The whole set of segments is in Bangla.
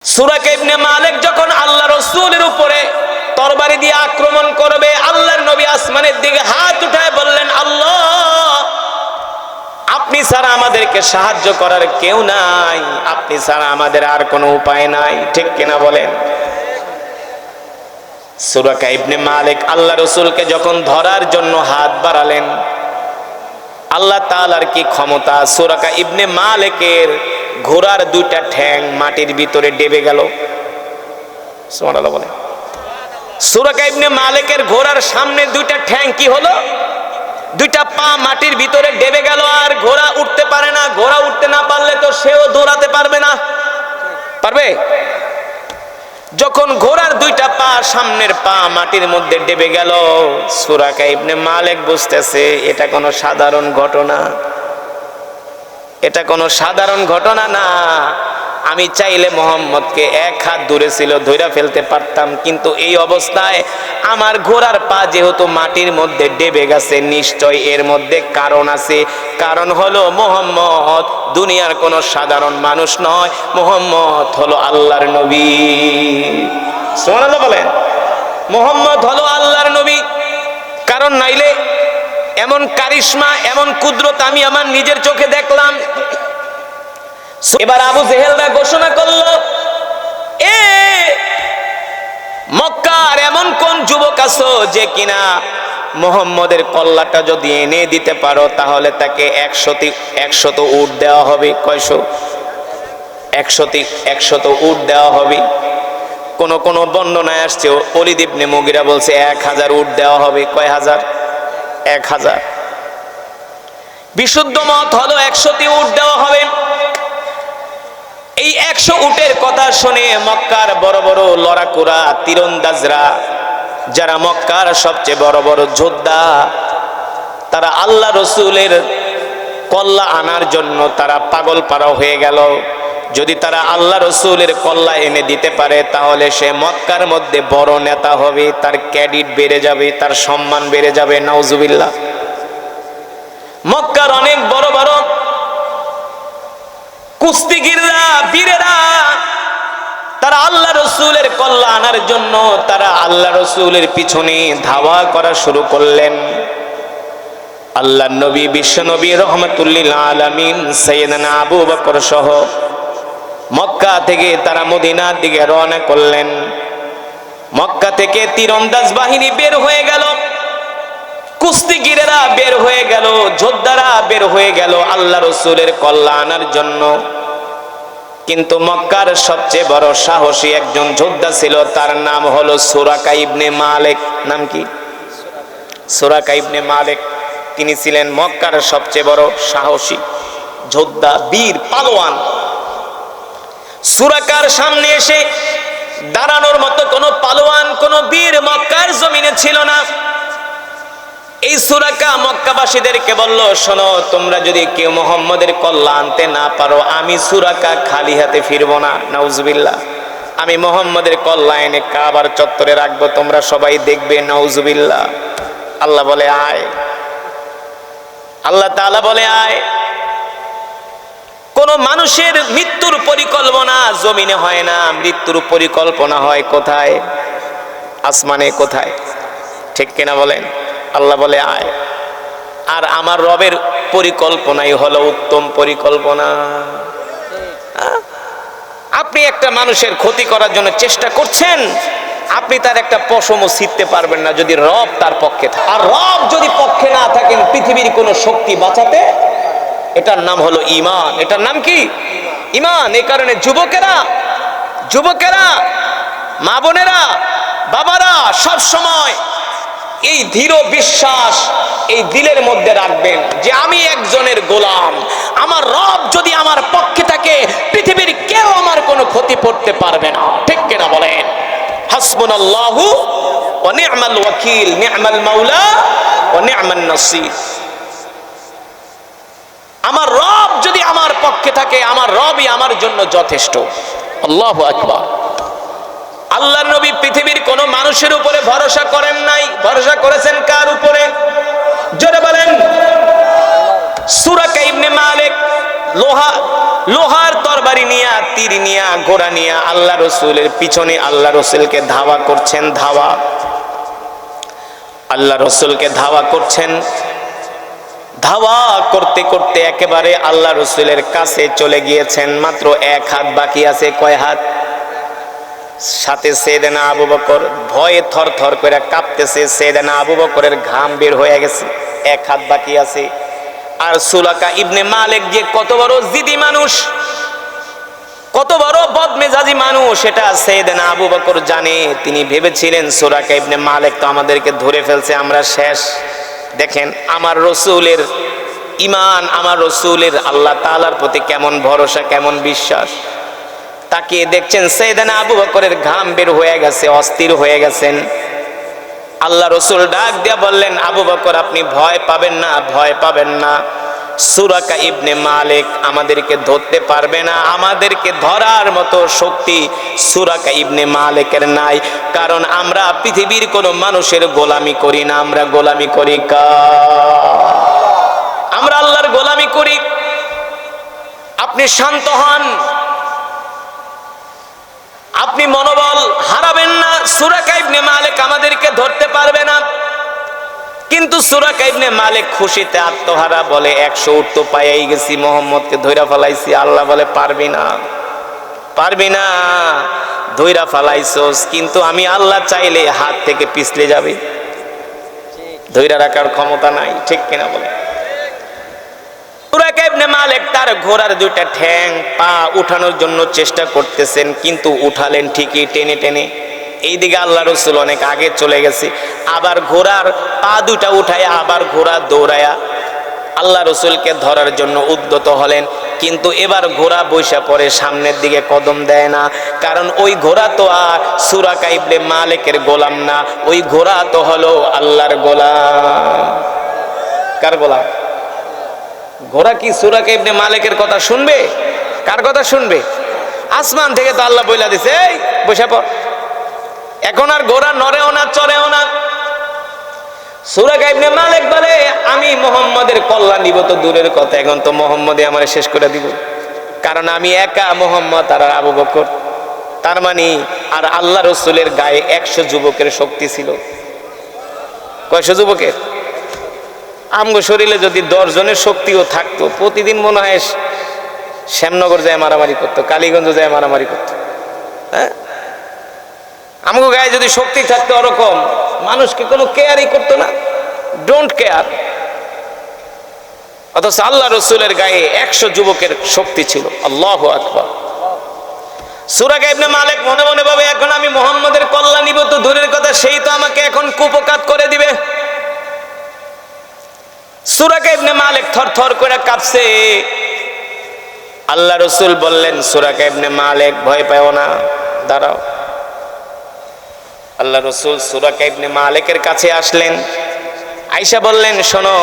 সুরাকা ইবনে মালিক যখন আল্লাহ রাসূলের উপরে তরবারি দিয়ে আক্রমণ করবে, আল্লাহর নবী আসমানের দিকে হাত উঠায় বললেন, আল্লাহ, আপনি ছাড়া আমাদেরকে সাহায্য করার কেউ নাই, আপনি ছাড়া আমাদের আর কোনো উপায় নাই। ঠিক কিনা বলেন? সুরাকা ইবনে মালিক আল্লাহ রাসূলকে যখন ধরার জন্য হাত বাড়ালেন, আল্লাহ তাআলার কি ক্ষমতা! সুরাকা ইবনে মালিকের ঘোড়ার দুইটা ঠ্যাং মাটির ভিতরে ডেবে গেল। সুবহানাল্লাহ বলে। সুরাকা ইবনে মালিকের ঘোড়ার সামনে দুইটা ঠ্যাং কি হলো? দুইটা পা মাটির ভিতরে ডেবে গেল, আর ঘোড়া উঠতে পারে না। ঘোড়া উঠতে না পারলে তো সেও দৌড়াতে পারবে না। পারবে? যখন ঘোড়ার দুইটা পা, সামনের পা মাটির মধ্যে ডেবে গেল, সুরাকা ইবনে মালিক বুঝতেছে এটা কোনো সাধারণ ঘটনা, এটা কোনো সাধারণ ঘটনা না। আমি চাইলে মোহাম্মদকে এক হাত দূরে ছিল ধইরা ফেলতে পারতাম, কিন্তু এই অবস্থায় আমার ঘোড়ার পা যেহেতু মাটির মধ্যে ডেবে গেছে, নিশ্চয় এর মধ্যে কারণ আছে। কারণ হলো মোহাম্মদ দুনিয়ার কোনো সাধারণ মানুষ নয়, মোহাম্মদ হলো আল্লাহর নবী। সুবহানাল্লাহ বলেন। মোহাম্মদ হলো আল্লাহর নবী। কারণ নাইলে এমন কারিশমা, এমন কুদরত আমি আমার নিজের চোখে দেখলাম। এবার আবু জেহেলরা ঘোষণা করলো, এ মক্কার এমন কোন যুবক আছো যে কিনা মুহাম্মদের কল্লাটা যদি এনে দিতে পারো তাহলে তাকে 100 উট দেওয়া হবে। কয়শো? 100 উট দেওয়া হবে। কোন কোন বর্ণনায় আসছে ওলীদ ইবনে মুগিরা বলছে 1000 উট দেওয়া হবে। কয় হাজার? 1000। বিশুদ্ধ মত হলো 100 উট দেওয়া হবে। এই 100 উটের কথা শুনে মক্কার বড় বড় লড়াকুরা তীরন্দাজরা, যারা মক্কার সবচেয়ে বড় বড় যোদ্ধা, তারা আল্লাহ রসুলের কল্লা আনার জন্য তারা পাগল পারা হয়ে গেল। যদি তারা আল্লাহ রসুলের কল্লা এনে দিতে পারে তাহলে সে মক্কার মধ্যে বড় নেতা হবে, তার ক্রেডিট বেড়ে যাবে, তার সম্মান বেড়ে যাবে। নাউজুবিল্লাহ। মক্কার অনেক বড় বড় কুস্তিগিররা, বীরেরা, তারা আল্লাহ রসুলের কল্লা আনার জন্য তারা আল্লাহ রসুলের পিছনে ধাওয়া করা শুরু করলেন। আল্লাহ নবী, বিশ্ব নবী রহমাতুল্লিল আলামিন সাইয়েদনা আবু বকর সহ মক্কা থেকে তারা মদিনার দিকে রওনা করলেন। মক্কা থেকে তীরন্দাজ বাহিনী বের হয়ে গেল, কুস্তিগিরেরা বের হয়ে গেল, যোদ্ধারা বের হয়ে গেল আল্লাহ রসুলের কল্লা আনার জন্য। কিন্তু মক্কার সবচেয়ে বড় সাহসী একজন যোদ্ধা ছিল, তার নাম হলো সুরাকা ইবনে মালিক। নাম কি? সুরাকা ইবনে মালিক। তিনি ছিলেন মক্কার সবচেয়ে বড় সাহসী যোদ্ধা, বীর, পালোয়ান। সুরাকার সামনে এসে দাঁড়ানোর মতো কোনো পালোয়ান, কোনো বীর মক্কার জমিনে ছিল না। এই সুরাকা মক্কাবাসীদেরকে বলল, শোনো, তোমরা যদি কেউ মুহাম্মদের কল্লা আনতে না পারো, আমি সুরাকা খালি হাতে ফিরবো না। নাউজুবিল্লাহ। আমি মুহাম্মদের কল্লা এনে কাবার চত্বরে রাখবো, তোমরা সবাই দেখবে। নাউজুবিল্লাহ। আল্লাহ বলে আয়। আল্লাহ তাআলা বলে আয়। কোন মানুষের মৃত্যুর পরিকল্পনা জমিনে হয় না, মৃত্যুর পরিকল্পনা হয় কোথায়? আসমানে। কোথায়? ঠিক কিনা বলেন? আল্লাহ বলে আয়। আর আমার রবের পরিকল্পনাই হলো উত্তম পরিকল্পনা। আপনি একটা মানুষের ক্ষতি করার জন্য চেষ্টা করছেন, আপনি তার একটা পশমও ছিঁড়তে পারবেন না যদি রব তার পক্ষে থাকে। আর রব যদি পক্ষে না থাকেন, পৃথিবীর কোনো শক্তি বাঁচাতে, এটার নাম হলো ঈমান। এটার নাম কি? ঈমান। এই কারণে যুবকেরা, মা বোনেরা, বাবারা সব সময় এই দৃঢ় বিশ্বাস এই দিলের মধ্যে রাখবেন যে আমি একজনের গোলাম, আমার রব যদি আমার পক্ষে থাকে, পৃথিবীর কেউ আমার কোনো ক্ষতি করতে পারবে না। ঠিক কিনা বলেন? হাসবুনাল্লাহু ওয়া নি'মাল ওয়াকিল, নি'মাল মাওলা ওয়া নি'মান নাসির। আমার রব যদি আমার পক্ষে থাকে, আমার রবই আমার জন্য যথেষ্ট। আল্লাহু আকবার। আল্লাহর নবী পৃথিবীর কোন মানুষের উপরে ভরসা করেন নাই, ভরসা করেছেন কার উপরে? জোরে বলেন। সুরাকা ইবনে মালিক লোহার তরবারি নিয়া, তীর নিয়া, ঘোড়া নিয়া আল্লাহ রসুলের পিছনে আল্লাহ রসুলকে ধাওয়া করছেন। আল্লাহ রসুলকে ধাওয়া করছেন। ধাওয়া করতে করতে একেবারে আল্লাহ রসুলের কাছে চলে গিয়েছেন। মাত্র এক হাত বাকি আছে। কয় হাত? সাথে সাইয়েদনা আবু বকর ভয়ে থরথর করে কাঁপতেছে। সাইয়েদনা আবু বকরের ঘাম বের হয়ে গেছে। এক হাত বাকি আছে। আর সুরাকা ইবনে মালিক যে কত বড় জিদি মানুষ, কত বড় বদমেজাজি মানুষ, এটা সাইয়েদনা আবু বকর জানে। তিনি ভেবেছিলেন সুরাকা ইবনে মালিক তো আমাদেরকে ধরে ফেলছে, আমরা শেষ। দেখেন আমার রসুলের ঈমান, আমার রসুলের আল্লাহ তাআলার প্রতি কেমন ভরসা, কেমন বিশ্বাস। তাকে দেখছেন সাইয়েদনা আবু বকরের ঘাম বের হয়ে গেছে, অস্থির হয়ে গেছেন। আল্লাহ রসুল ডাক দিয়া বললেন, আবু বকর আপনি ভয় পাবেন না, ভয় পাবেন না। সুরাকা ইবনে মালিক আমাদেরকে ধরতে পারবে না। আমাদেরকে ধরার মতো শক্তি সুরাকা ইবনে মালিকের নাই। কারণ আমরা পৃথিবীর কোনো মানুষের গোলামি করি না, আমরা গোলামি করি আমরা আল্লাহর গোলামি করি। আপনি শান্ত হন, আপনি মনোবল হারাবেন না। সুরাকা ইবনে মালিক আমাদেরকে ধরতে পারবে না। কিন্তু সুরাকা ইবনে মালিক খুশিতে আত্মহারা, বলে 100 উট তো পাইয়াই গেছি, মোহাম্মদকে ধইরা ফেলাইছি। আল্লাহ বলে পারবি না, পারবি না, ধইরা ফেলাইছস, কিন্তু আমি আল্লাহ চাইলে হাত থেকে পিছলে যাবে, ধইরা রাখার ক্ষমতা নাই। ঠিক কিনা বলে? সুরাকা ইবনে মালিক তার ঘোড়ার দুইটা ঠ্যাং পা উঠানোর জন্য চেষ্টা করতেছেন, কিন্তু উঠালেন ঠিকই টেনে টেনে। এইদিকে আল্লাহ রসুল অনেক আগে চলে গেছে। আবার ঘোড়ার পা দুটা উঠায় আবার ঘোড়া দৌড়ায়া আল্লাহ রসুলকে ধরার জন্য উদ্যত হলেন। কিন্তু এবার ঘোড়া বৈশা পড়ে, সামনের দিকে কদম দেয় না। কারণ ওই ঘোড়া তো আর সুরাকা ইবনে মালিকের গোলাম না, ওই ঘোড়া তো হলো আল্লাহর গোলাম। কার গোলাম? ঘোড়া কি সুরাকা ইবনে মালিকের কথা শুনবে? কার কথা শুনবে? আসমান থেকে তো আল্লাহ বইলা দিছে, এই বৈশা পড়। এখন আর ঘোড়া নড়েও না, চড়েও না। সুরাকা ইবনে মালিক বলে, আমি মুহাম্মাদের কল্যাণ নিব তো দূরের কথা, এখন তো মুহাম্মাদই আমারে শেষ করে দিব। কারণ আমি একা, মুহাম্মদ আর আবু বকর। তার মানে আর আল্লাহ রসুলের গায়ে 100 যুবকের শক্তি ছিল। কয়শো যুবকের? আমগো শরীরে যদি 10 জনের শক্তিও থাকতো, প্রতিদিন মনে হয় শ্যামনগর যায় মারামারি করতো, কালীগঞ্জ যায় মারামারি করতো। হ্যাঁ, আমগো গায়ে যদি শক্তি থাকতো ওরকম, মানুষকে কোনো কেয়ারই করতো না, ডোন্ট কেয়ার। অথচ আল্লাহ রসুলের গায়ে 100 যুবকের শক্তি ছিল। আল্লাহু আকবার। সুরাকা ইবনে মালিক মনে মনে ভাবে, এখন আমি মুহাম্মাদের কল্যাণ নিব তো দূরের কথা, সেই তো আমাকে এখন কুপকাত করে দিবে। সুরাকা ইবনে মালিক থরথর করে কাঁপছে। আল্লাহ রসুল বললেন, সুরাকা ইবনে মালিক ভয় পাও না, দাঁড়াও। আল্লাহ রসুল সুরাকা ইবনে মালিকের কাছে আসলেন। আয়েশা বললেন, শোনো,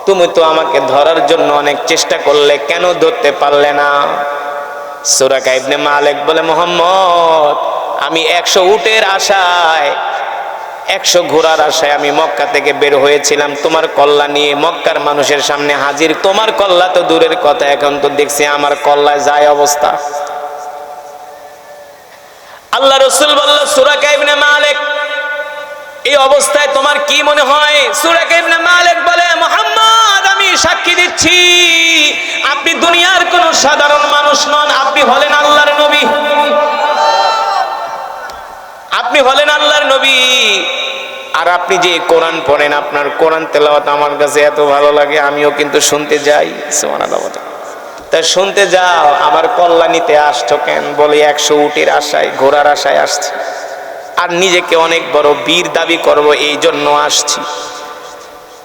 তুমি তো আমাকে ধরার জন্য অনেক চেষ্টা করলে, কেন ধরতে পারলে না? সুরাকা ইবনে মালিক বলে, মুহাম্মদ, আমি 100 উটের আশায়, 100 ঘোড়ার আশায় আমি মক্কা থেকে বের হয়েছিলাম তোমার কল্লা নিয়ে, মক্কার মানুষের সামনে হাজির। তোমার কল্লা তো দূরের কথা, এখন তো দেখছি আমার কল্লায় যায় অবস্থা। আল্লাহ রসুল বলল, সুরাকা ইবনে মালিক, এই অবস্থায় তোমার কি মনে হয়? সুরাকা ইবনে মালিক বলে, মুহাম্মদ, আমি সাক্ষী দিচ্ছি আপনি দুনিয়ার কোন সাধারণ মানুষ নন, আপনি হলেন আল্লাহর নবী, আপনি হলেন আল্লাহর নবী। আর আপনি যে কোরআন পড়েন, আপনার কোরআন তেলাওয়াত আমার কাছে এত ভালো লাগে, আমিও কিন্তু শুনতে যাই। সুবহানাল্লাহ। তা শুনতে যাও, আমার কল্যাণীতে আসছো কেন? বলে 100 উটের আশায়, ঘোড়ার আশায় আসছি, আর নিজেকে অনেক বড় বীর দাবি করব, এই জন্য আসছি।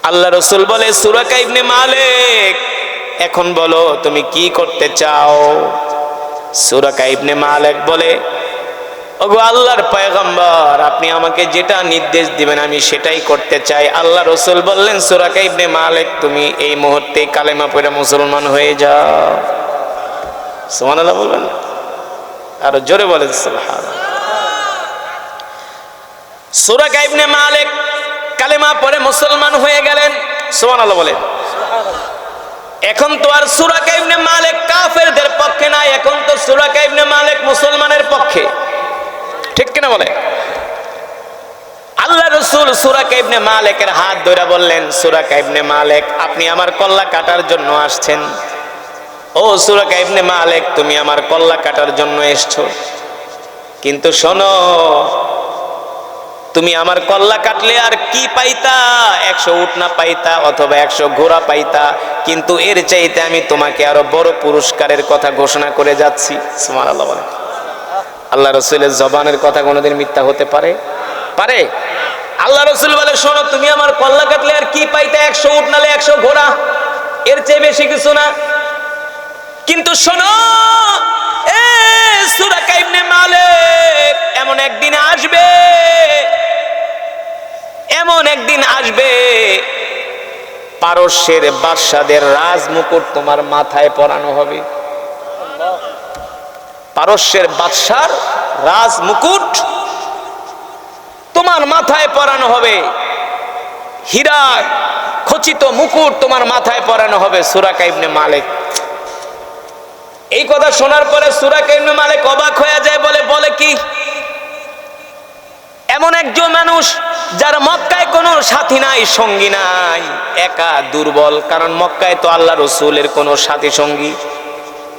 আল্লাহ রসুল বলে, সুরাকা ইবনে মালিক, এখন বলো তুমি কি করতে চাও? সুরাকা ইবনে মালিক বলে, ওগো আল্লাহর পয়গম্বর, আপনি আমাকে যেটা নির্দেশ দিবেন আমি সেটাই করতে চাই। আল্লাহ রসুল বললেন, সুরাকা ইবনে মালিক, তুমি এই মুহূর্তে কালেমা পড়ে মুসলমান হয়ে যাও। সুবহানাল্লাহ বলবেন, আর জোরে বলেন সুবহানাল্লাহ। সুরাকা ইবনে মালিক কালেমা পড়ে মুসলমান হয়ে গেলেন। সুবহানাল্লাহ বলেন। এখন তো আর সুরাকা ইবনে মালিক কাফেরদের পক্ষে নাই, এখন তো সুরাকা ইবনে মালিক মুসলমানের পক্ষে, ঠিক কিনা বলে? আল্লাহ রাসূল সুরাকা ইবনে মালিকের হাত ধরে বললেন, সুরাকা ইবনে মালিক, আপনি আমার কল্লা কাটার জন্য আসছেন? ও সুরাকা ইবনে মালিক, তুমি আমার কল্লা কাটার জন্য এসছো, কিন্তু শোনো, তুমি আমার কল্লা কাটলে আর কি পাইতা? 100 উট না পাইতা, অথবা 100 ঘোড়া পাইতা, কিন্তু এর চাইতে আমি তোমাকে আরো বড় পুরস্কারের কথা ঘোষণা করে যাচ্ছি। সুবহানাল্লাহ বলেন। আল্লাহ রাসূলের জবানের কথা কোনোদিন মিথ্যা হতে পারে? পারে? আল্লাহ রাসূল বলে, শোনো, তুমি আমার কল্লা কাটলে আর কি পাইতা? 100 উট নালে 100 ঘোড়া, এর চেয়ে বেশি কিছু না। কিন্তু শোনো, এ সুরাকা ইবনে মালিক, এমন একদিন আসবে, এমন একদিন আসবে, পারস্যের বাদশাদের রাজমুকুট তোমার মাথায় পরানো হবে। পারস্যের বাদশার রাজমুকুট তোমার মাথায় পরানো হবে, হীরা খচিত মুকুট তোমার মাথায় পরানো হবে। সুরাকা ইবনে মালিক এই কথা শোনার পরে সুরাকা ইবনে মালিক অবাক হয়ে যায়, বলে কি? এমন একজন মানুষ যার মক্কায় কোনো সাথী নাই, সঙ্গী নাই, একা দুর্বল, কারণ মক্কায় তো আল্লাহ রাসূলের কোনো সাথী সঙ্গী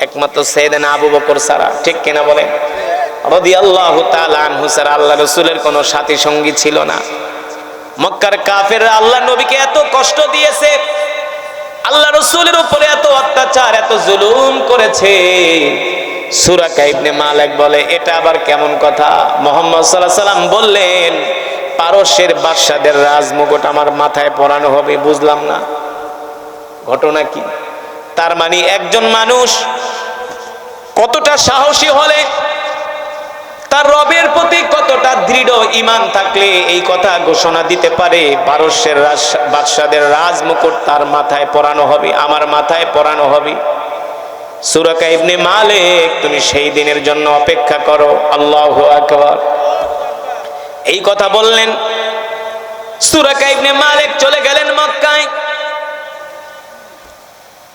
একমাত্র সাইয়েদনা আবু বকর ছাড়া, ঠিক কিনা বলেন? রাদিয়াল্লাহু তাআলা আনহু ছাড়া আল্লাহ রাসূলের কোনো সাথী সঙ্গী ছিল না। মক্কার কাফেররা আল্লাহ নবীকে এত কষ্ট দিয়েছে, আল্লাহ রাসূলের উপরে এত অত্যাচার, এত জুলুম করেছে। সুরাকা ইবনে মালিক বলে, এটা আবার কেমন কথা? মুহাম্মদ সাল্লাল্লাহু আলাইহি সাল্লাম বললেন, পারস্যের বাদশাদের রাজমুকুট আমার মাথায় পরানো হবে। বুঝলাম না ঘটনা কি? তার মানে একজন মানুষ কতটা সাহসী হলে, তার রবের প্রতি কতটা দৃঢ় ঈমান থাকলে এই কথা ঘোষণা দিতে পারে, পারস্যের বাদশাদের রাজমুকুট তার মাথায় পরানো হবে, আমার মাথায় পরানো হবে। সুরাকা ইবনে মালিক, তুমি সেই দিনের জন্য অপেক্ষা করো। আল্লাহু আকবার। এই কথা বললেন। সুরাকা ইবনে মালিক চলে গেলেন মক্কায়।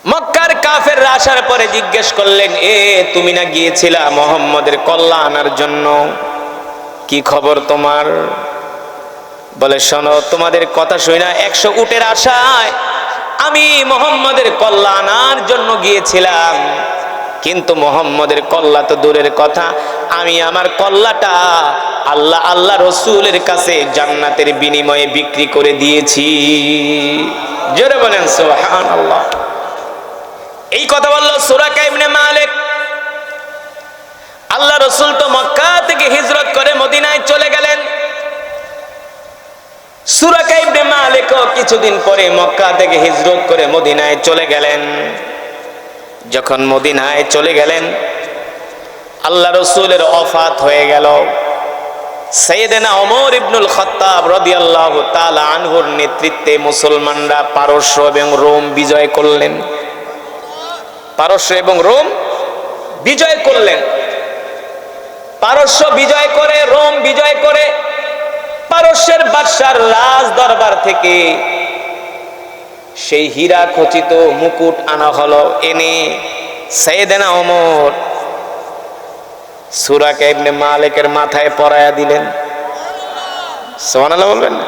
মক্কার কাফেররা আসার পরে জিজ্ঞেস করলেন, তুমি না গিয়েছিলা মুহাম্মদের কল্লা আনার জন্য, কি খবর তোমার? বলে, শোনো, তোমাদের কথা শুই না, 100 উটের আশায় আমি মুহাম্মদের কল্লা আনার জন্য গিয়েছিলাম, কিন্তু মুহাম্মদের কল্লা তো দূরের কথা, আমি আমার কল্লাটা আল্লাহ রাসূলের কাছে জান্নাতের বিনিময়ে বিক্রি করে দিয়েছি। জোরে বলেন সুবহানাল্লাহ। এই কথা বলল সুরাকা ইবনে মালিক। আল্লাহ রাসূল তো মক্কা থেকে হিজরত করে মদিনায় চলে গেলেন। সুরাকা ইবনে মালিক কিছুদিন পরে মক্কা থেকে হিজরত করে মদিনায় চলে গেলেন। যখন মদিনায় চলে গেলেন, আল্লাহ রাসূলের ওফাত হয়ে গেল। সাইয়েদনা ওমর ইবনুল খাত্তাব রাদিয়াল্লাহু তাআলা আনহুর নেতৃত্বে মুসলমানরা পারস্য এবং রোম বিজয় করলেন। পারস্য এবং রোম বিজয় করলেন। পারস্য বিজয় করে, রোম বিজয় করে, পারস্যের বাদশার রাজ দরবার থেকে সেই হীরা খচিত মুকুট আনা হলো। এনে সাইয়েদনা ওমর সুরাকা ইবনে মালিকের মাথায় পরায়া দিলেন। সুবহানাল্লাহ বলবেন না?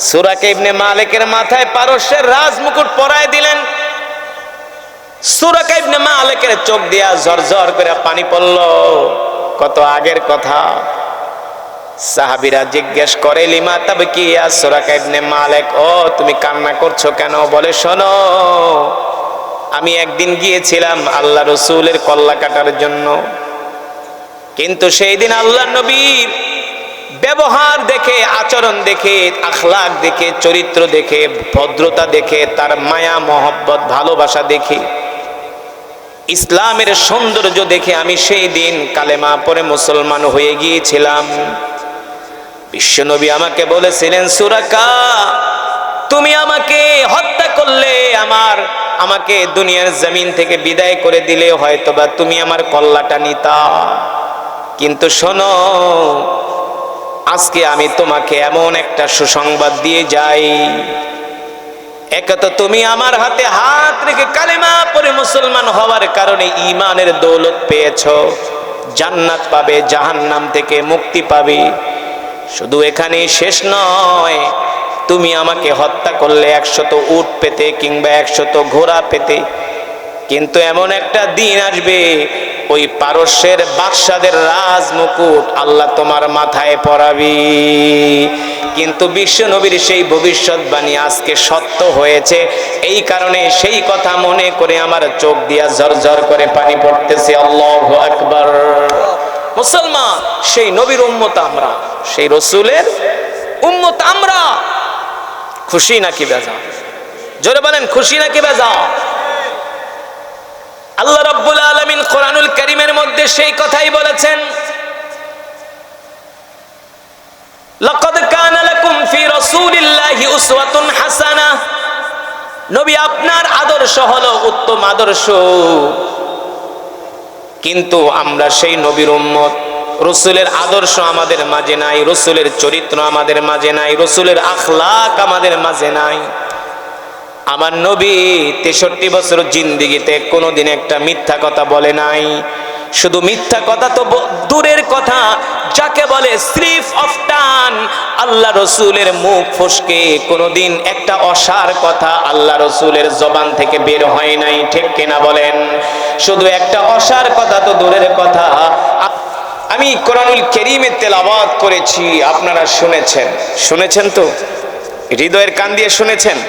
সুরাকা ইবনে মালিকের মাথায় পারস্যের রাজ মুকুট পরায়া দিলেন। সুরাকা ইবনে মালিকের চোখ দিয়া ঝরঝর করে পানি পড়ল। কত আগের কথা। সাহাবীরা জিজ্ঞেস করে, লিমা তাবকিয়া সুরাকা ইবনে মালিক, ও তুমি কান্না করছো কেন? বলে, শোনো, আমি একদিন গিয়েছিলাম আল্লাহ রাসূলের কল্লা কাটার জন্য, কিন্তু সেই দিন আল্লাহ নবীর ব্যবহার দেখে, আচরণ দেখে, আখলাক দেখে, চরিত্র দেখে, ভদ্রতা দেখে, তার মায়া মহব্বত ভালোবাসা দেখে, ইসলামের সৌন্দর্য দেখে আমি সেই দিন কালেমা পড়ে মুসলমান হয়ে গিয়েছিলাম। বিশ্বনবী আমাকে বলেছিলেন, সুরাকা, তুমি আমাকে হত্যা করলে, আমাকে দুনিয়ার জমিন থেকে বিদায় করে দিলে হয়তোবা তুমি আমার কল্লাটা নিতা, কিন্তু শোনো, আজকে আমি তোমাকে এমন একটা সুসংবাদ দিয়ে যাই, এক তো তুমি আমার হাতে হাত রেখে কালেমা পড়ে মুসলমান হওয়ার কারণে ঈমানের দৌলত পেয়েছো, জান্নাত পাবে, জাহান্নাম থেকে মুক্তি পাবে। শুধু এখানেই শেষ নয়, তুমি আমাকে হত্যা করলে 100 উট পেতে কিংবা 100 ঘোড়া পেতে, কিন্তু এমন একটা দিন আসবে ওই পারস্যের বাদশাদের রাজ মুকুট আল্লাহ তোমার মাথায় পরাবি। কিন্তু বিশ্ব নবীর সেই ভবিষ্যৎবাণী আজকে সত্য হয়েছে, এই কারণে সেই কথা মনে করে আমার চোখ দিয়া ঝরঝর করে পানি পড়তেছে। আল্লাহু আকবার। মুসলমান, সেই নবীর উম্মত আমরা, সেই রসুলের উম্মত আমরা। খুশি নাকি বেজা? জোরে বলেন, খুশি নাকি বেজা? আল্লাহ রাব্বুল আলামিন কোরআনুল কারীমের মধ্যে সেই কথাই বলেছেন, লাকাদ কানা লাকুম ফি রাসূলিল্লাহি উসওয়াতুন হাসানাহ। নবী আপনার আদর্শ হলো উত্তম আদর্শ, কিন্তু আমরা সেই নবীর উম্মত। রসুলের আদর্শ আমাদের মাঝে নাই, রসুলের চরিত্র আমাদের মাঝে নাই, রসুলের আখলাক আমাদের মাঝে নাই। আমার নবী 63 বছর জিন্দেগিতে কোনোদিন একটা মিথ্যা কথা বলে নাই। শুধু মিথ্যা কথা তো দূরের কথা, যাকে বলে স্লিপ অফ টান, আল্লাহ রসুলের মুখ ফসকে কোনোদিন একটা অসার কথা আল্লাহ রসুলের জবান থেকে বের হয় নাই। ঠিক কিনা বলেন? শুধু একটা অসার কথা তো দূরের কথা। আমি কোরআনুল কারীমে তেলাওয়াত করেছি, আপনারা শুনেছেন তো? হৃদয়ের কান দিয়ে শুনেছেন?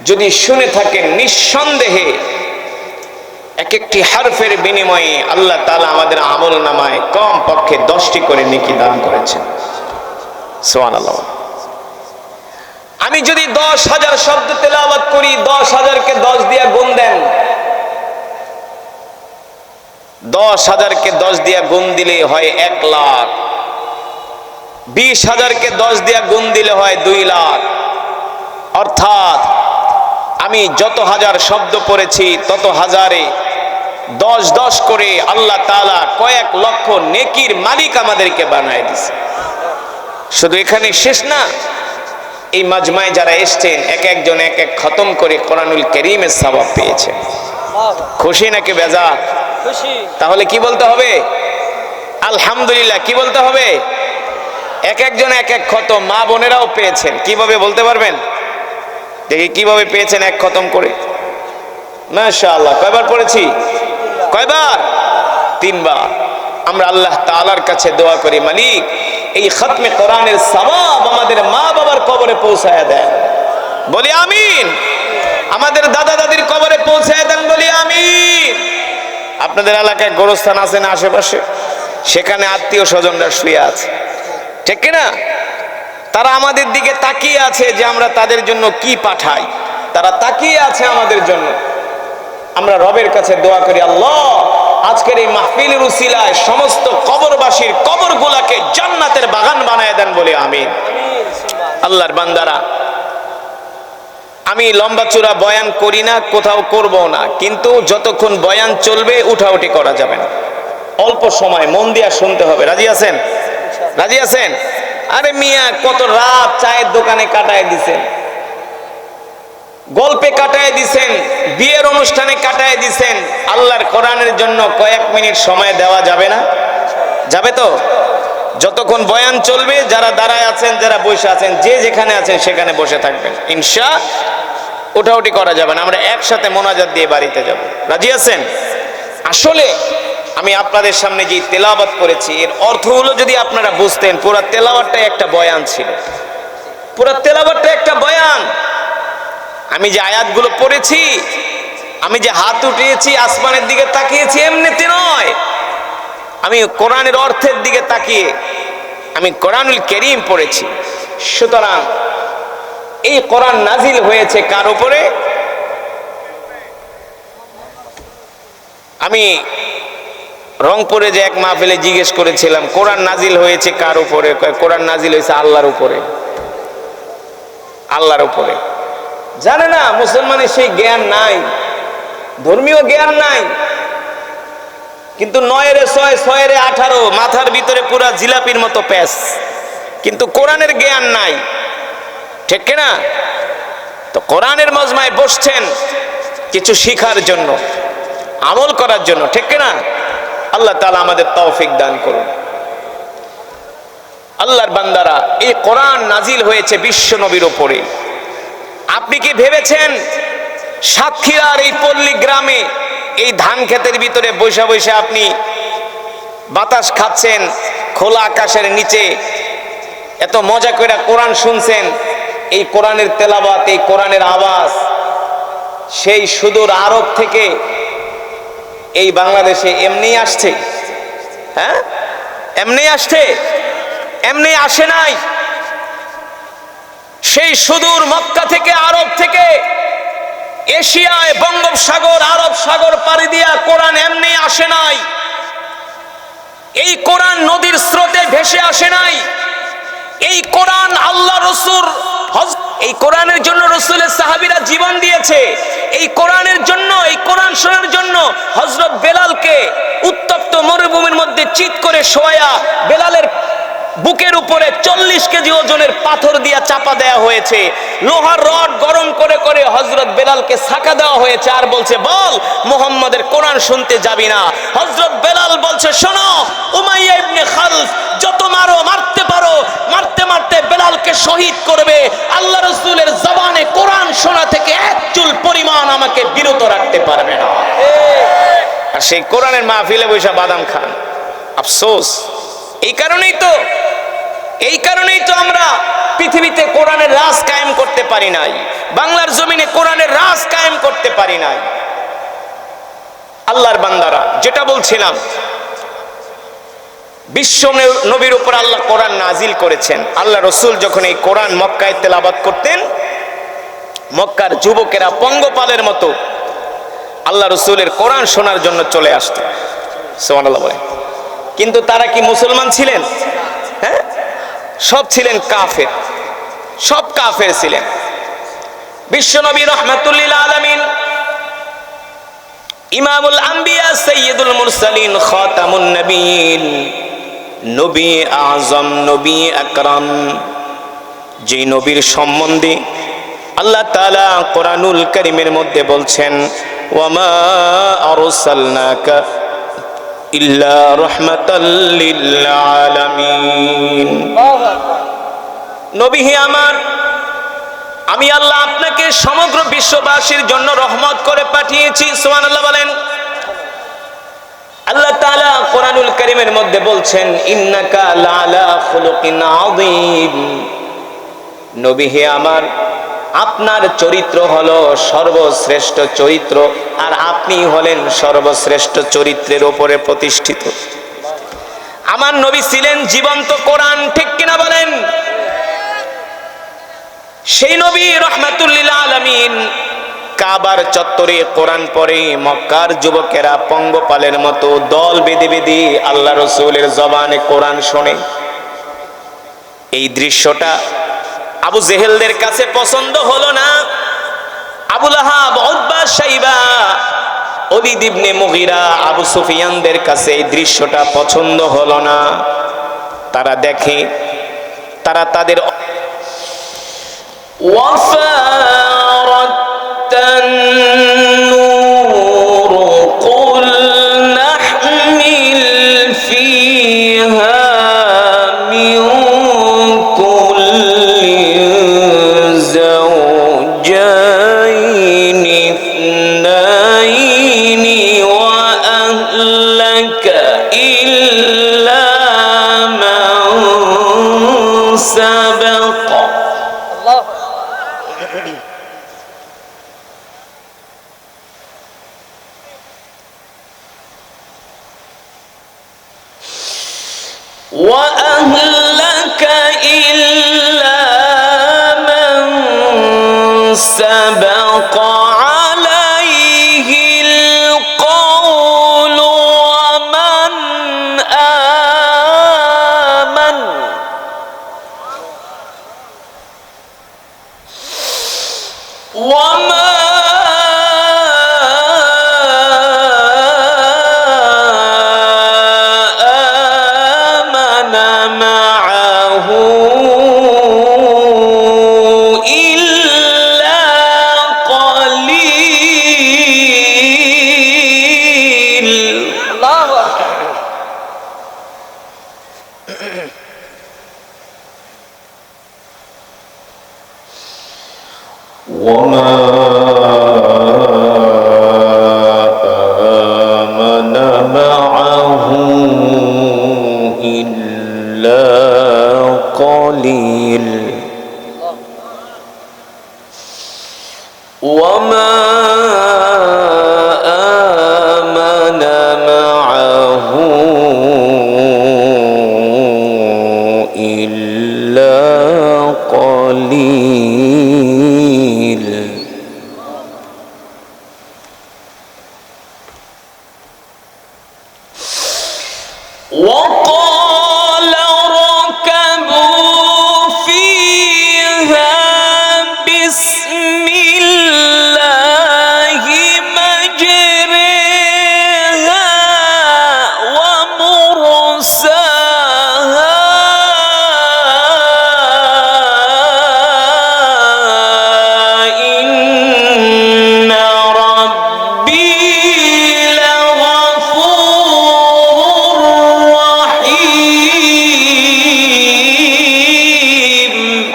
যদি শুনে থাকেন, নিঃসন্দেহে এক একটি হারফের বিনিময়ে আল্লাহ তাআলা আমাদের আমল নামায় কম পক্ষে 10টি করে নেকি দান করেছেন। সুবহানাল্লাহ। আমি যদি 10,000 শব্দ তেলাওয়াত করি, 10,000-কে 10 দিয়ে গুণ দেন, 10,000-কে 10 দিয়ে গুণ দিলে হয় 1 লাখ, 20,000-কে 10 দিয়ে গুণ দিলে হয় 2 লাখ। অর্থাৎ আমি যত হাজার শব্দ পড়েছি তত হাজারে 10 করে আল্লাহ তাআলা কয়েক লক্ষ নেকির মালিক আমাদেরকে বানায় দিয়েছে। শুধু এখানে শেষ না, এই মাজমায় যারা এসেছেন এক একজন এক এক খতম করে কোরআনুল কারীমের সওয়াব পেয়েছে। খুশি নাকি বেজার? খুশি। তাহলে কি বলতে হবে? আলহামদুলিল্লাহ। কি বলতে হবে? এক একজন এক এক খতম। মা বোনেরাও পেয়েছেন, কিভাবে বলতে পারবেন? দেখি কিভাবে পেয়েছেন এক খতম করে। মাশাআল্লাহ। কয়বার পড়েছি? কয়বার? 3 বার। আমরা আল্লাহ তাআলার কাছে দোয়া করি, মালিক এই খতমে কোরআনের সওয়াব আমাদের মা বাবার কবরে পৌঁছায়া দেন, বলি আমিন। আমাদের দাদা দাদির কবরে পৌঁছায়া দেন, বলি আমিন। আপনাদের এলাকায় গোরস্থান আছে না আশেপাশে? সেখানে আত্মীয় স্বজনরা শুয়ে আছে, ঠিক কিনা? তারা আমাদের দিকে তাকিয়ে আছে যে আমরা তাদের জন্য কি পাঠাই। তারা তাকিয়ে আছে আমাদের জন্য। আমরা রবের কাছে দোয়া করি, আল্লাহ আজকের এই মাহফিলের উসিলায় সমস্ত কবরবাসীর কবরগুলাকে জান্নাতের বাগান বানায় দেন, বলে আমিন। আল্লাহর বান্দারা, আমি লম্বা চূড়া বয়ান করি না, কোথাও করব না, কিন্তু যতক্ষণ বয়ান চলবে উঠাউঠি করা যাবে না। অল্প সময় মন দিয়া শুনতে হবে। রাজি আছেন? রাজি আছেন? আরে মিয়া, কত রাত চায়ের দোকানে কাটায় দিছেন, গল্পে কাটায় দিছেন, বিয়ের অনুষ্ঠানে কাটায় দিছেন। আল্লাহর কোরআনের জন্য কয়েক মিনিট সময় দেওয়া যাবে না? যাবে তো? যতক্ষণ বয়ান চলবে, যারা দাঁড়ায় আছেন, যারা বসে আছেন, যে যেখানে আছেন সেখানে বসে থাকবেন। ইনশাআল্লাহ উঠাউঠি করা যাবে না। আমরা একসাথে মোনাজাত দিয়ে বাড়িতে যাব। রাজি আছেন? আসলে আমি আপনাদের সামনে যে তেলাওয়াত করেছি, এর অর্থগুলো যদি আপনারা বুঝতেন, পুরো তেলাওয়াতটাই একটা বয়ান ছিল। পুরো তেলাওয়াতটা একটা বয়ান। আমি যে আয়াতগুলো পড়েছি, আমি যে হাত উঠিয়েছি, আসমানের দিকে তাকিয়েছি, এমনিতে নয়। আমি কোরআনের অর্থের দিকে তাকিয়ে আমি কোরআনুল কারীম পড়েছি। সুতরাং এই কোরআন নাজিল হয়েছে কার উপরে? আমি রংপুরে যে এক মাহফিলে জিজ্ঞেস করেছিলাম, কোরআন নাজিল হয়েছে কার উপরে? কোরআন নাজিল হয়েছে আল্লাহর উপরে। আল্লাহর উপরে। জানে না, মুসলমানের সেই জ্ঞান নাই, ধর্মীয় জ্ঞান নাই। কিন্তু 9-6, 6-18 মাথার ভিতরে পুরা জিলাপির মতো প্যাস, কিন্তু কোরআনের জ্ঞান নাই, ঠিক কিনা? তো কোরআনের মজমায় বসছেন কিছু শিখার জন্য, আমল করার জন্য, ঠিক না? আল্লাহ তাআলা আমাদের তৌফিক দান করুন। আল্লাহর বান্দারা, এই কোরআন নাজিল হয়েছে বিশ্ব নবীর উপরে। আপনি কি ভেবেছেন সাতক্ষীরার এই পল্লী গ্রামে এই ধান ক্ষেতের ভিতরে বৈশা বৈশা আপনি বাতাস খাচ্ছেন, খোলা আকাশের নিচে এত মজা করে কোরআন শুনছেন? এই কোরআনের তেলাওয়াত, এই কোরআনের আওয়াজ সেই সুদূর আরব থেকে এই বাংলাদেশে এমনি আসছে? হ্যাঁ, এমনি আসছে? এমনি আসে নাই। সেই সুদূর মক্কা থেকে, আরব থেকে এশিয়ায় বঙ্গোপসাগর, আরব সাগর পাড়ি দিয়া কোরআন এমনি আসে নাই। এই কোরআন নদীর স্রোতে ভেসে আসে নাই। এই কোরআন আল্লাহ রাসূল, এই কোরআনের জন্য রাসূলের সাহাবীরা জীবন দিয়েছে। এই কোরআনের জন্য, এই কোরআন শোনার জন্য হযরত বেলালকে উত্তপ্ত মরুভূমির মধ্যে চিৎ করে শোয়া বেলালের বুকের উপরে 40 কেজি ওজনের পাথর দিয়া চাপা দেয়া হয়েছে। লোহার রড গরম করে করে হযরত বেলালকে সাকা দেওয়া হয়েছে, আর বলছে, বল মুহাম্মাদের কোরআন শুনতে যাবি না? হযরত বেলাল বলছে, শোনো, উমাইয়া ইবনে খালফ যত মারো, মারতে পারো, মারতে মারতে বেলালকে শহীদ করবে। আল্লাহ রাসূলের জবানে কোরআন শোনা থেকে এক চুল পরিমাণ আমাকে বিরত রাখতে পারবে না। আর সেই কোরআনের মাহফিলে বসে বাদাম খান। আফসোস। এই কারণেই তো আমরা পৃথিবীতে কোরআনের রাজ কায়েম করতে পারি নাই, বাংলার জমিনে কোরআনের রাজ কায়েম করতে পারি নাই। আল্লাহর বান্দারা, যেটা বলছিলাম, বিশ্ব নবীর উপর আল্লাহ কোরআন নাজিল করেছেন। আল্লাহ রাসূল যখন এই কোরআন মক্কায় তেলাওয়াত করতেন, মক্কার যুবকেরা পঙ্গপালের মতো আল্লাহ রাসূলের কোরআন শোনার জন্য চলে আসতেন। সুবহানাল্লাহ বলেন। কিন্তু তারা কি মুসলমান ছিলেন? হ্যাঁ, সব ছিলেন কাফের, সব কাফের ছিলেন। বিশ্বনবী রাহমাতুল লিল আলামিন, ইমামুল আম্বিয়া, সাইয়্যিদুল মুরসালিন, খাতামুন নবিয়্যিন, নবী আযম, নবী আকরাম, যে নবীর সম্বন্ধে আল্লাহ তাআলা কোরআনুল কারীমের মধ্যে বলছেন, ওয়ামা আরসালনাকা ইল্লা রাহমাতাল লিল আলামিন। নবী হে আমার, আমি আল্লাহ আপনাকে সমগ্র বিশ্ববাসীর জন্য রহমত করে পাঠিয়েছি। সুবহানাল্লাহ বলেন। আল্লাহ তাআলা কোরআনুল কারীমের মধ্যে বলছেন, ইন্নাকা লাআলা খুলুকিন আযীম। নবী হে আমার, আপনার চরিত্র হলো সর্বশ্রেষ্ঠ চরিত্র, আর আপনি হলেন সর্বশ্রেষ্ঠ চরিত্রের উপরে প্রতিষ্ঠিত। আমার নবী ছিলেন জীবন্ত কোরআন, ঠিক কিনা বলেন? সেই নবী রাহমাতুল লিল আলামিন কাবার চত্বরে কোরআন পড়ে মক্কার যুবকেরা পঙ্গপালের মতো দল বেঁধে বেঁধে আল্লাহ রাসূলের জবানে কোরআন শোনে। এই দৃশ্যটা আবু জেহেলদের কাছে পছন্দ হলো না। আবু লাহাব, উতবা, শাইবা, ওলীদ ইবনে মুগীরা, আবু সুফিয়ানদের কাছে এই দৃশ্যটা পছন্দ হলো না। তারা দেখে, তারা তাদের وأهلك إلا من سبق عليه القول ومن آمن وما معه إلا وما آمن معه إلا قليل وما آمن معه إلا قليل وقال اركبوا فيها بسم الله مجريها ومرساها إن ربي لغفور رحيم.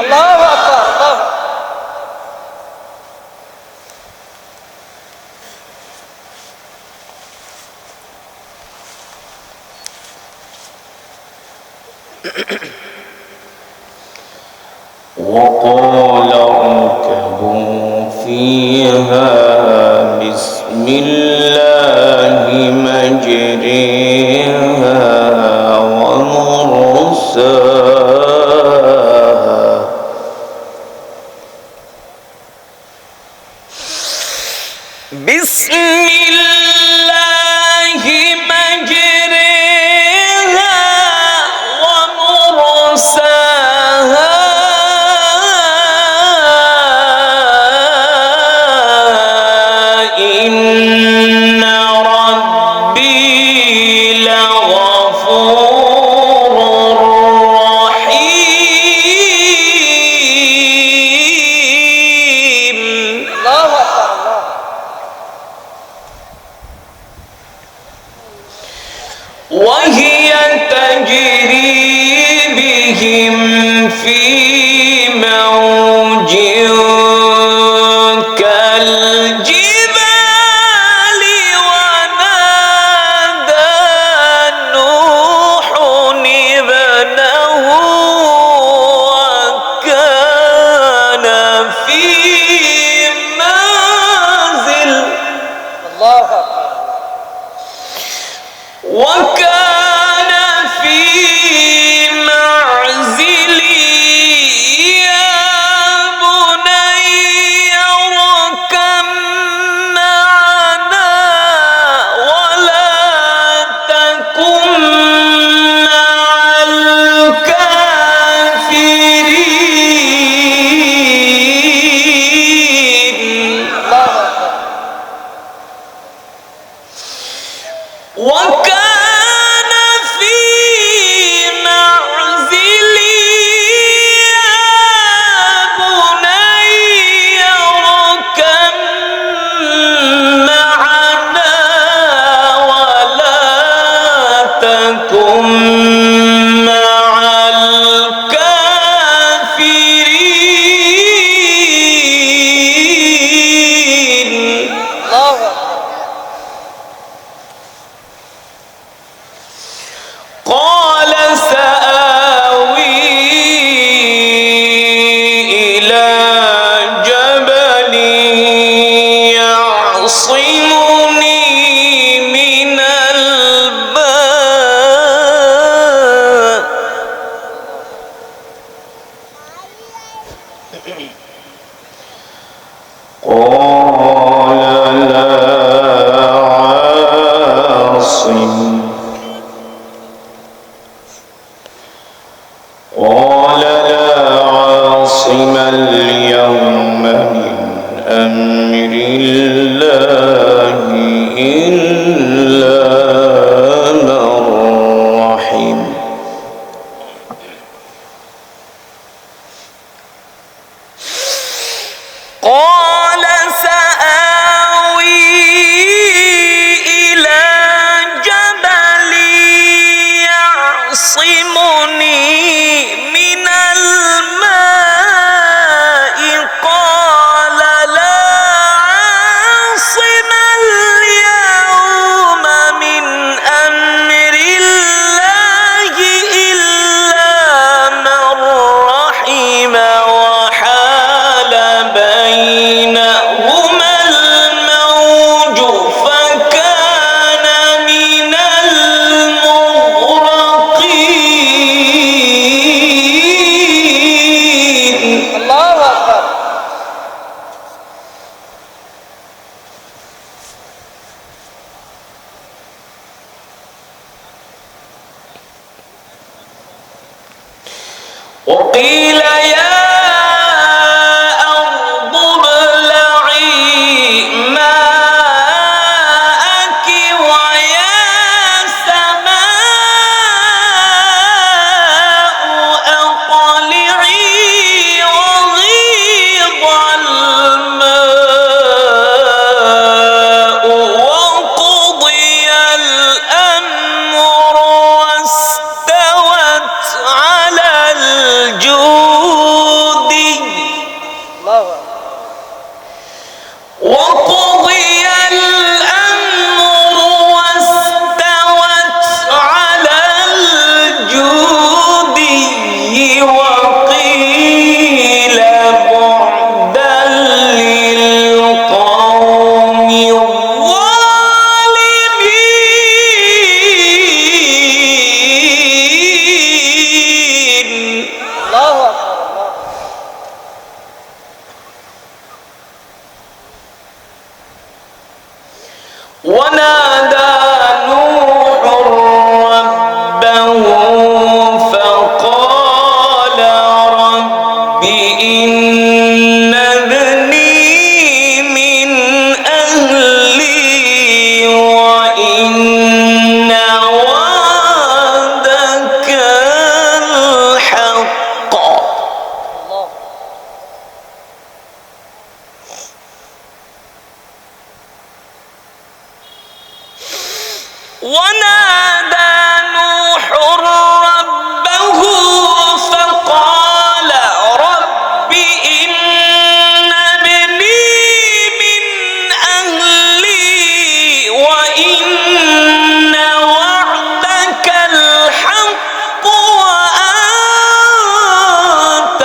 الله أكبر. وقال اركبوا فيها بسم الله مجريها ومرساها بسم الله مجريها ومرساها إن ربي لغفور رحيم. الله أكبر. وهي تجري بهم في موج كالجبال ونادى نوح ابنه وكان في معزل. الله أكبر. وكان في معزل يا بني اركب معنا ولا تكن مع الكافرين. وكان في معزل يا بني اركب معنا ولا تكن مع الكافرين. قال سآوي إلى جبل يعصمني من الماء. قال لا عاصم اليوم من أمر الله إلا من رحم. قال سآوي إلى جبل يعصمني يعصمني من الماء قال لا عاصم اليوم من أمر الله إلا من رحم وحال بينهما الموج فكان من المغرقين. الله أكبر. وقيل يا أرض ابلعي ماءك ويا سماء أقلعي وغيض الماء وقضي الأمر واستوت على الجودي. وقضي الأمر واستوت على الجودي وقيل بعدا للقوم الظالمين. الله أكبر. ونادى نوح ربه فقال رب إن ابني من أهلي وإن وعدك الحق. ونادى نوح ربه فقال رب إن ابني من أهلي وإن وعدك الحق وأنت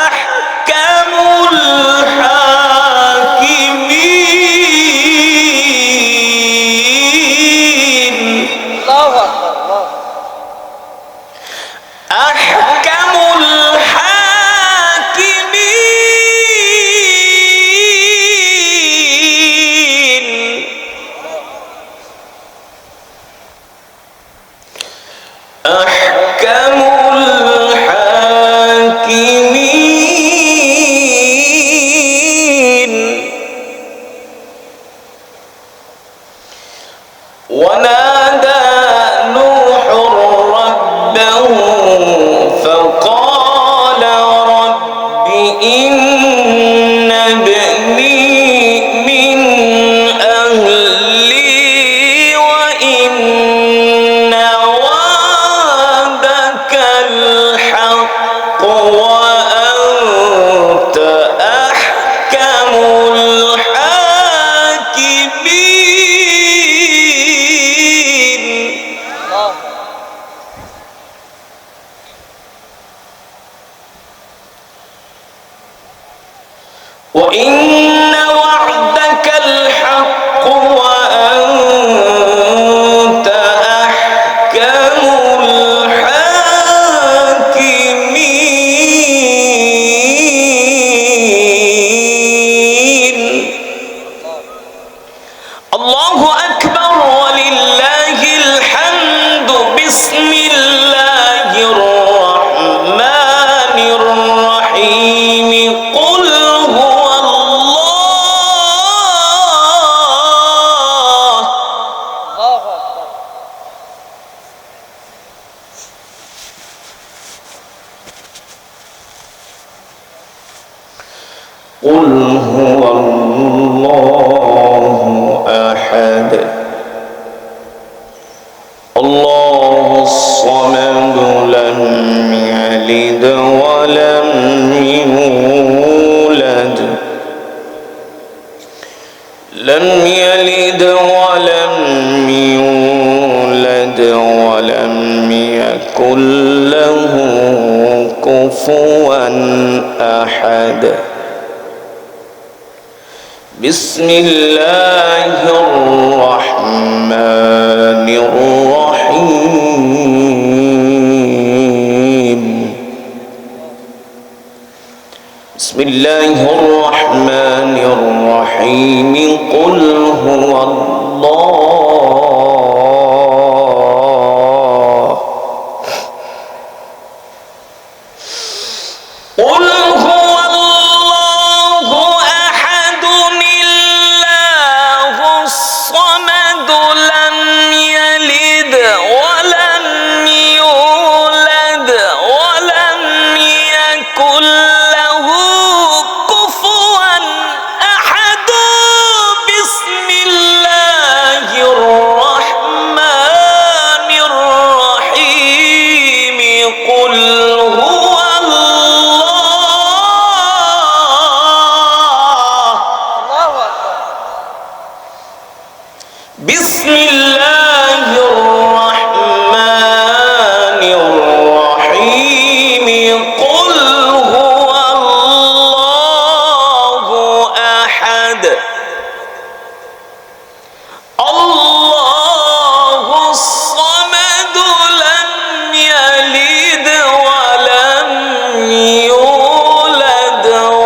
أحكم الحاكمين. الله أكبر. أحكم الحاكمين. أحكم الحاكمين. ونادى نوح ربه فقال رب إن ابني من أهلي وإن وعدك الحق وأنت أحكم الحاكمين. وإن وعدك الحق وأنت أحكم الحاكمين. الله أكبر ولله الحمد. بسم الله الرحمن الرحيم. قل هو الله. قل هو الله أحد الله الصمد يكن له كفوا أحد بسم الله الرحمن الرحيم بسم الله الرحمن الرحيم قل هو الله قل هو الله أحد الله الصمد لم يلد ولم يولد ولم يكن له كفوا أحد بسم الله الرحمن الرحيم قل هو بسم الله الرحمن الرحيم قل هو الله أحد الله الصمد لم يلد ولم يولد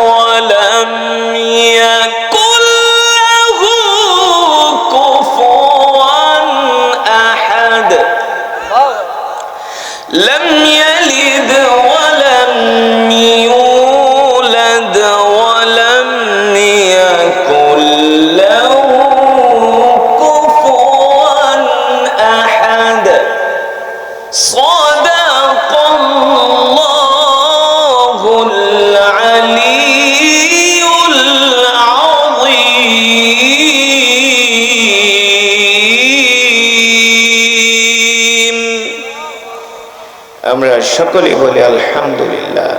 ولم يكن له لم يلد ولم يولد ولم يكن له كفوا أحد صدق الله العلي العظيم আমরা সকলে বলি আলহামদুলিল্লাহ।